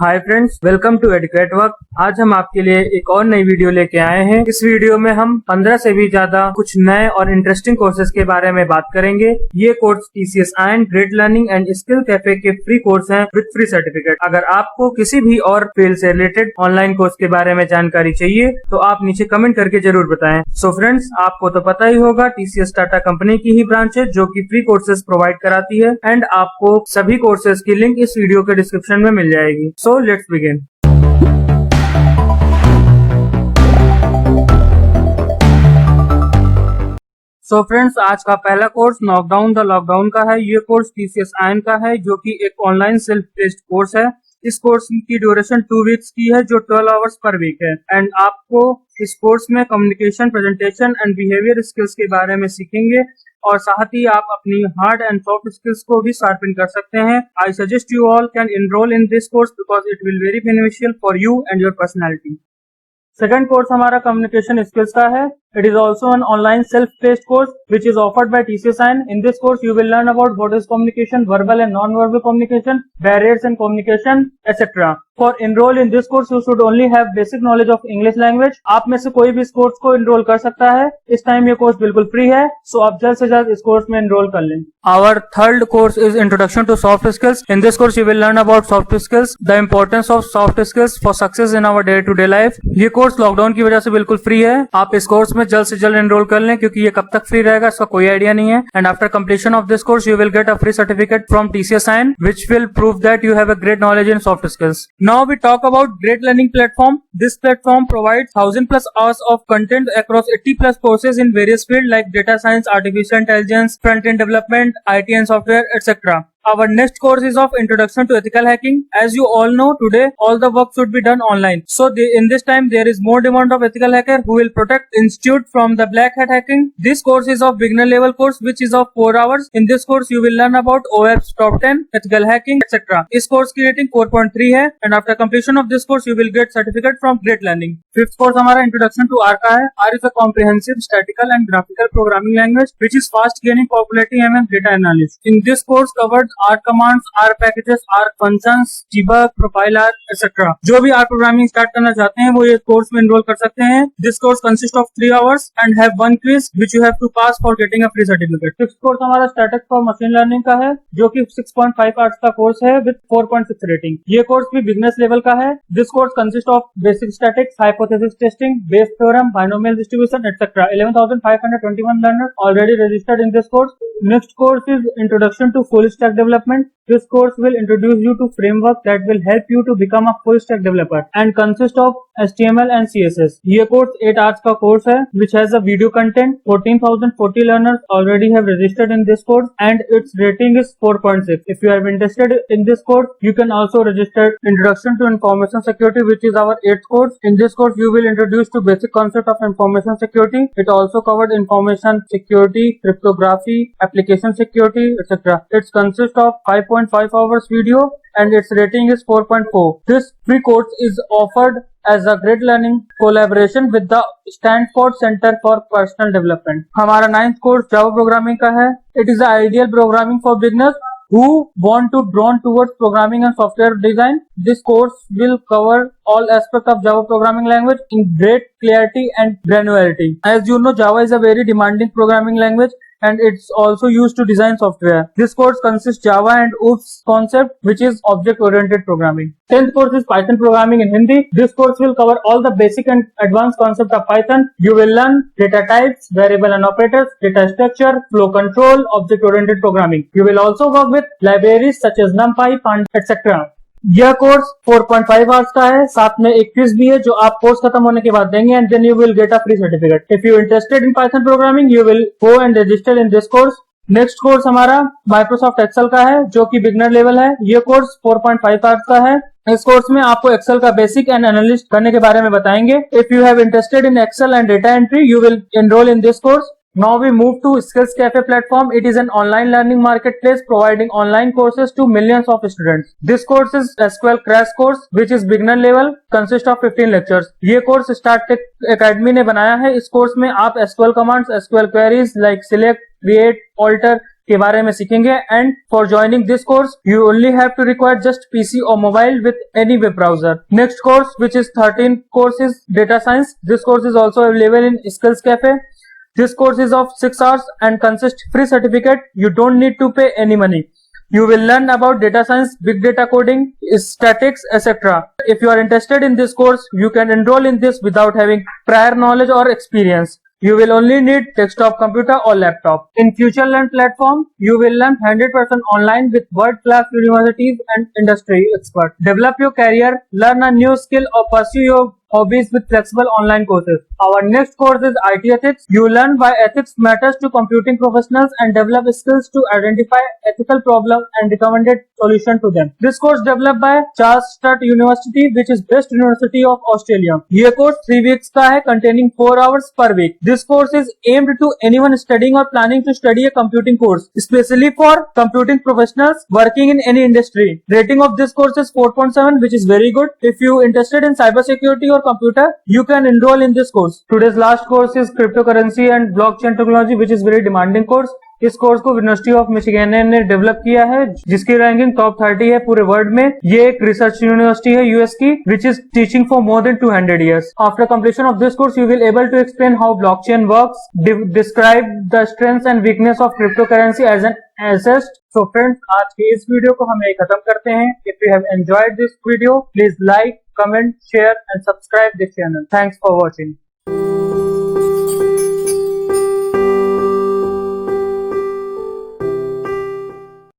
Hi friends, welcome to educate work. आज हम आपके लिए एक और नई वीडियो लेके आए हैं। इस वीडियो में हम 15 से भी ज्यादा कुछ नए और इंटरेस्टिंग कोर्सेज के बारे में बात करेंगे। ये course TCS iron great learning and skill cafe के फ्री कोर्स हैं विद फ्री सर्टिफिकेट। अगर आपको किसी भी और फील्ड से रिलेटेड ऑनलाइन कोर्स के बारे में जानकारी चाहिए तो आप नीचे कमेंट करके जरूर बताएं। सो फ्रेंड्स, आपको तो पता ही होगा TCS टाटा कंपनी की ही ब्रांच है जो कि फ्री कोर्सेज प्रोवाइड कराती है एंड आपको सभी कोर्सेज की लिंक इस वीडियो के डिस्क्रिप्शन में मिल जाएगी। So let's begin. So friends, आज का पहला कोर्स नॉकडाउन द लॉकडाउन का है। ये कोर्स TCS iron का है जो कि एक ऑनलाइन सेल्फ बेस्ड कोर्स है। इस कोर्स की ड्यूरेशन 2 वीक्स की है जो 12 आवर्स पर वीक है एंड आपको इस कोर्स में communication, presentation and behaviour skills के बारे में सीखेंगे और साथ ही आप अपनी हार्ड एंड सॉफ्ट स्किल्स को भी शार्पन कर सकते हैं। I suggest you all can enrol in this course because it will very beneficial for you and your personality. Second course हमारा कम्युनिकेशन स्किल्स का है। It is also an online self-paced course which is offered by TCS iron. In this course, you will learn about what is communication, verbal and non-verbal communication, barriers in communication, etc. For enroll in this course, you should only have basic knowledge of English language. आप में से कोई भी इस course को enroll कर सकता है। इस टाइम ये कोर्स बिल्कुल फ्री है, so आप जल्द से जल्द इस कोर्स में enroll कर लें। Our third course is Introduction to Soft Skills. In this course, you will learn about soft skills, the importance of soft skills for success in our day-to-day life. ये course lockdown की वजह से बिल्कुल free है। आप इस course में जल्द से जल्द एनरोल कर लें क्योंकि ये कब तक फ्री रहेगा इसका कोई आइडिया नहीं है। And after completion of this course you will get a free certificate from TCS iron which will prove that you have a great knowledge in soft skills. Now we talk about Great Learning Platform. This platform provides 1000+ hours of content across 80+ courses in various fields like data science, artificial intelligence, front-end development, IT and software, etc. Our next course is of Introduction to Ethical Hacking. As you all know, today all the work should be done online. So in this time there is more demand of ethical hacker who will protect institute from the black hat hacking. This course is of beginner level course which is of 4 hours. In this course you will learn about OWASP top 10, ethical hacking, etc. इस course की rating 4.3 है and after completion of this course you will get certificate from Great Learning. Fifth course हमारा Introduction to R का है। R is a comprehensive statistical and graphical programming language which is fast gaining popularity among data analysts. In this course covered R commands, R packages, R functions, debug, profile R, etc. जो भी R programming start करना चाहते हैं वो ये course में enrol कर सकते हैं। This course consists of 3 hours and have 1 quiz which you have to pass for getting a free certificate. Sixth course हमारा स्टैटिक्स फॉर मशीन लर्निंग का है जो कि 6.5 आवर्स का कोर्स है with 4.6 रेटिंग। ये कोर्स भी बिगनर्स लेवल का है। This course consists of basic statics, hypothesis testing, Bayes theorem, binomial distribution, etc. 11,521 learners already registered in this course. Next course is Introduction to Full Stack Development. This course will introduce you to framework that will help you to become a full stack developer and consist of HTML and CSS. ये course 8 hours का course है which has a video content. 14,040 learners already have registered in this course and its rating is 4.6. If you are interested in this course, you can also register Introduction to Information Security which is our 8th course. In this course, you will introduce to basic concept of information security. It also covered information security, cryptography, application security, etc. It consists of 5.5 hours video and its rating is 4.4. This free course is offered as a Great Learning collaboration with the Stanford Center for Personal Development. हमारा 9th course Java programming का है। It is the ideal programming for beginners who want to drawn towards programming and software design. This course will cover all aspects of Java programming language in great clarity and granularity. As you know, Java is a very demanding programming language and it's also used to design software. This course consists Java and OOPS concept which is object oriented programming. 10th course is Python programming in Hindi. This course will cover all the basic and advanced concept of Python. You will learn data types, variable and operators, data structure, flow control, object oriented programming. You will also work with libraries such as NumPy, Pandas, etc. यह course 4.5 hours का है, साथ में एक quiz भी है जो आप कोर्स खत्म होने के बाद देंगे and then you will get a free certificate. If you interested in Python programming you will go and register in this course. Next course हमारा माइक्रोसॉफ्ट एक्सेल का है जो कि बिगनर लेवल है। ये कोर्स 4.5 आवर्स का है। इस कोर्स में आपको एक्सेल का बेसिक एंड एनालिस्ट करने के बारे में बताएंगे। If you have interested in Excel and data entry you will enroll in this course. Now we move to Skills Cafe platform. It is an online learning marketplace providing online courses to millions of students. This course is SQL crash course which is beginner level, consists of 15 lectures. ये course StartTech Academy ने बनाया है। इस course में आप SQL commands, SQL queries like select, create, alter, के बारे में सीखेंगे। And for joining this course you only have to require just PC और mobile with any web browser. Next course which is 13th course is data science. This course is also available in Skills Cafe. This course is of 6 hours and consists free certificate. You don't need to pay any money. You will learn about data science, big data coding, statistics, etc. If you are interested in this course, you can enroll in this without having prior knowledge or experience. You will only need desktop computer or laptop. In FutureLearn platform, you will learn 100% online with world-class universities and industry experts. Develop your career, learn a new skill or pursue your hobbies with flexible online courses. Our next course is IT Ethics. You learn why ethics matters to computing professionals and develop skills to identify ethical problems and recommended solution to them. This course developed by Charles Sturt University, which is best university of Australia. ये course 3 weeks का है, containing 4 hours per week. This course is aimed to anyone studying or planning to study a computing course, especially for computing professionals working in any industry. Rating of this course is 4.7, which is very good. If you interested in cybersecurity or computer, you can enroll in this course. Today's last course is cryptocurrency and blockchain technology, which is very demanding course. इस course को university of Michigan ने develop किया है, जिसकी ranking top 30 है पूरे world में। ये एक रिसर्च यूनिवर्सिटी है यूएस की, which is teaching for more than 200 years. After completion of this course, you will able to explain how blockchain works, describe the strengths and weakness of cryptocurrency as an asset. So friends, आज के इस video को हम यही खत्म करते हैं. If you have enjoyed this video, please like, comment, share and subscribe this channel. Thanks for watching.